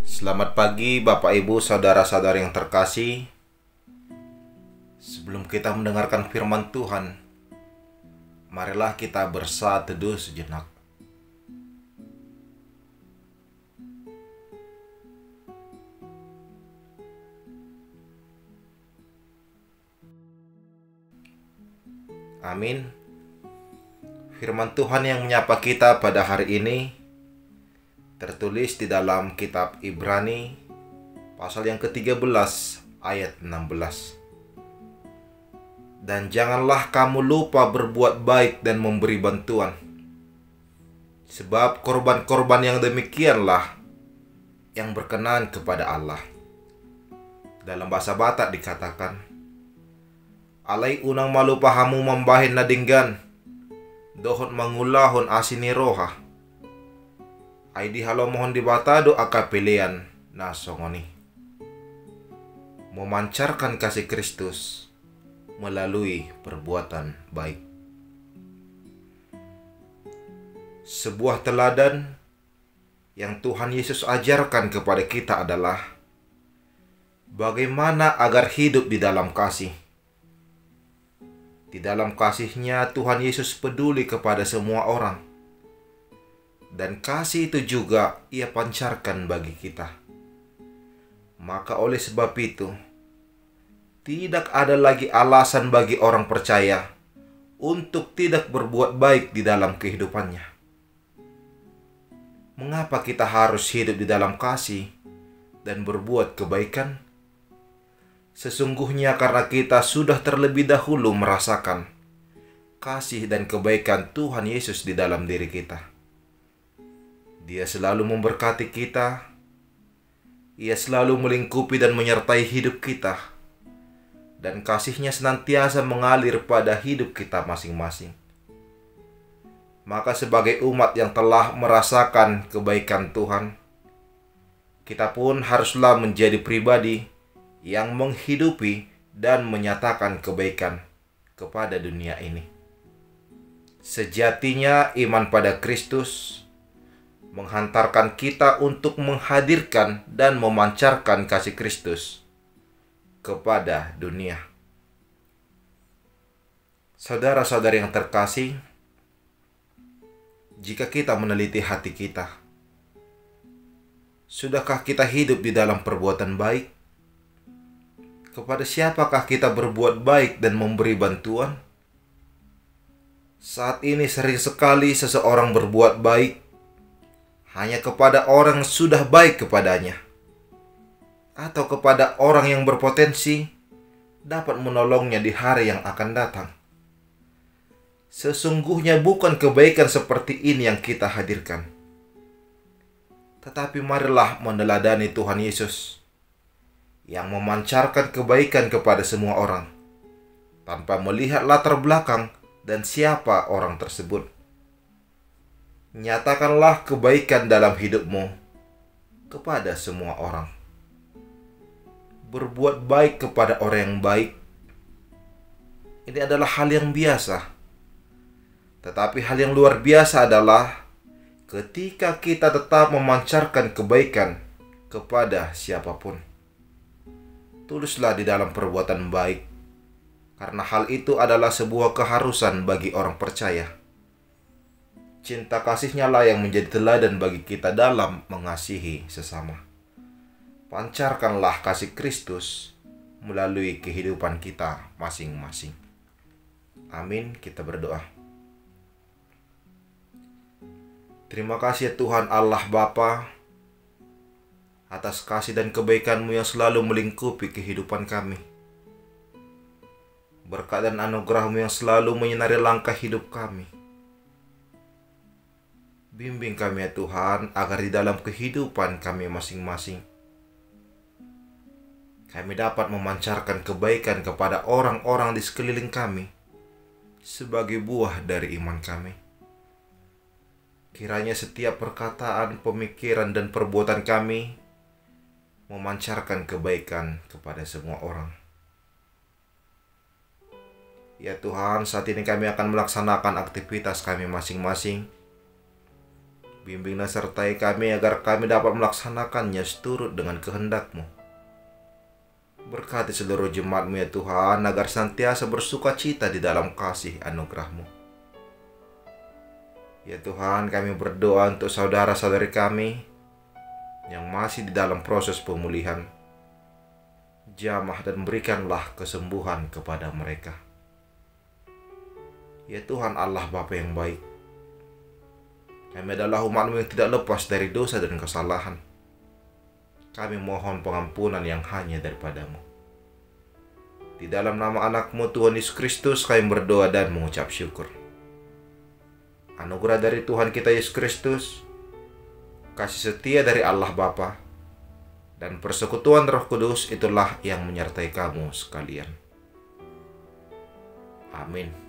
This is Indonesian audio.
Selamat pagi Bapak Ibu Saudara-saudari yang terkasih. Sebelum kita mendengarkan firman Tuhan, marilah kita bersatu teduh sejenak. Amin. Firman Tuhan yang menyapa kita pada hari ini tertulis di dalam kitab Ibrani pasal yang ke-13 ayat 16. Dan janganlah kamu lupa berbuat baik dan memberi bantuan, sebab korban-korban yang demikianlah yang berkenan kepada Allah. Dalam bahasa Batak dikatakan, alai unang malu pahamu membahin nadinggan, dohot mangulahon asini roha. Aidi halo mohon dibatado akapelean nasongoni. Memancarkan kasih Kristus melalui perbuatan baik. Sebuah teladan yang Tuhan Yesus ajarkan kepada kita adalah bagaimana agar hidup di dalam kasih. Di dalam kasih-Nya Tuhan Yesus peduli kepada semua orang. Dan kasih itu juga Ia pancarkan bagi kita. Maka oleh sebab itu, tidak ada lagi alasan bagi orang percaya untuk tidak berbuat baik di dalam kehidupannya. Mengapa kita harus hidup di dalam kasih dan berbuat kebaikan? Sesungguhnya karena kita sudah terlebih dahulu merasakan kasih dan kebaikan Tuhan Yesus di dalam diri kita. Dia selalu memberkati kita. Ia selalu melingkupi dan menyertai hidup kita. Dan kasih-Nya senantiasa mengalir pada hidup kita masing-masing. Maka sebagai umat yang telah merasakan kebaikan Tuhan, kita pun haruslah menjadi pribadi yang menghidupi dan menyatakan kebaikan kepada dunia ini. Sejatinya iman pada Kristus menghantarkan kita untuk menghadirkan dan memancarkan kasih Kristus kepada dunia. Saudara-saudari yang terkasih, jika kita meneliti hati kita, sudahkah kita hidup di dalam perbuatan baik? Kepada siapakah kita berbuat baik dan memberi bantuan? Saat ini sering sekali seseorang berbuat baik hanya kepada orang yang sudah baik kepadanya, atau kepada orang yang berpotensi dapat menolongnya di hari yang akan datang. Sesungguhnya bukan kebaikan seperti ini yang kita hadirkan. Tetapi marilah meneladani Tuhan Yesus yang memancarkan kebaikan kepada semua orang, tanpa melihat latar belakang dan siapa orang tersebut. Nyatakanlah kebaikan dalam hidupmu kepada semua orang. Berbuat baik kepada orang yang baik, ini adalah hal yang biasa. Tetapi hal yang luar biasa adalah ketika kita tetap memancarkan kebaikan kepada siapapun. Tulislah di dalam perbuatan baik, karena hal itu adalah sebuah keharusan bagi orang percaya. Cinta kasih-Nya lah yang menjadi teladan bagi kita dalam mengasihi sesama. Pancarkanlah kasih Kristus melalui kehidupan kita masing-masing. Amin, kita berdoa. Terima kasih ya Tuhan Allah Bapa, atas kasih dan kebaikan-Mu yang selalu melingkupi kehidupan kami. Berkat dan anugerah-Mu yang selalu menyinari langkah hidup kami. Bimbing kami ya Tuhan, agar di dalam kehidupan kami masing-masing, kami dapat memancarkan kebaikan kepada orang-orang di sekeliling kami, sebagai buah dari iman kami. Kiranya setiap perkataan, pemikiran, dan perbuatan kami memancarkan kebaikan kepada semua orang. Ya Tuhan, saat ini kami akan melaksanakan aktivitas kami masing-masing. Bimbing dan sertai kami agar kami dapat melaksanakannya seturut dengan kehendak-Mu. Berkati seluruh jemaat-Mu ya Tuhan, agar senantiasa bersuka cita di dalam kasih anugerah-Mu. Ya Tuhan, kami berdoa untuk saudara-saudari kami yang masih di dalam proses pemulihan. Jamah dan berikanlah kesembuhan kepada mereka. Ya Tuhan Allah Bapa yang baik, kami adalah umat-Mu yang tidak lepas dari dosa dan kesalahan. Kami mohon pengampunan yang hanya daripada-Mu. Di dalam nama anak-Mu Tuhan Yesus Kristus kami berdoa dan mengucap syukur. Anugerah dari Tuhan kita Yesus Kristus, kasih setia dari Allah Bapa, dan persekutuan Roh Kudus itulah yang menyertai kamu sekalian. Amin.